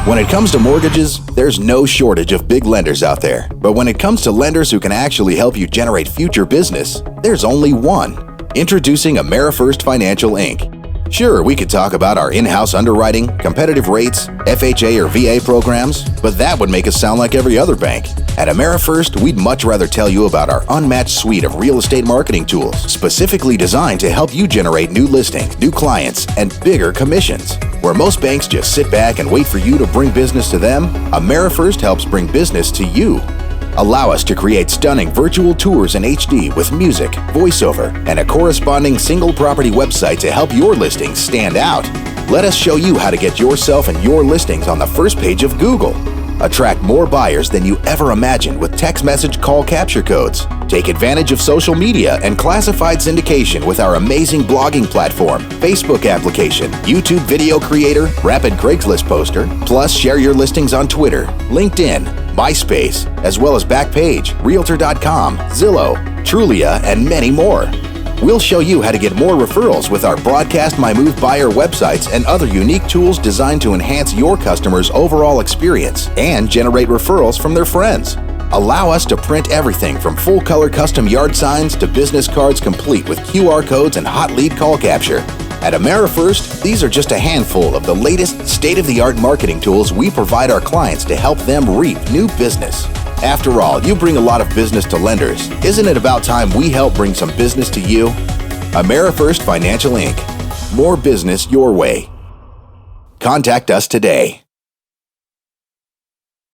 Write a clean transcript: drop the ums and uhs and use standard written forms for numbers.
When it comes to mortgages, there's no shortage of big lenders out there. But when it comes to lenders who can actually help you generate future business, there's only one. Introducing AmeriFirst Financial Inc. Sure, we could talk about our in-house underwriting, competitive rates, FHA or VA programs, but that would make us sound like every other bank. At AmeriFirst, we'd much rather tell you about our unmatched suite of real estate marketing tools, specifically designed to help you generate new listings, new clients, and bigger commissions. Where most banks just sit back and wait for you to bring business to them, AmeriFirst helps bring business to you. Allow us to create stunning virtual tours in HD with music, voiceover, and a corresponding single property website to help your listings stand out. Let us show you how to get yourself and your listings on the first page of Google. Attract more buyers than you ever imagined with text message call capture codes. Take advantage of social media and classified syndication with our amazing blogging platform, Facebook application, YouTube video creator, rapid Craigslist poster, plus share your listings on Twitter, LinkedIn, MySpace, as well as Backpage, Realtor.com, Zillow, Trulia, and many more. We'll show you how to get more referrals with our Broadcast My Move buyer websites and other unique tools designed to enhance your customers' overall experience and generate referrals from their friends. Allow us to print everything from full-color custom yard signs to business cards complete with QR codes and hot lead call capture. At AmeriFirst, these are just a handful of the latest state-of-the-art marketing tools we provide our clients to help them reap new business. After all, you bring a lot of business to lenders. Isn't it about time we help bring some business to you? AmeriFirst Financial Inc. More business your way. Contact us today.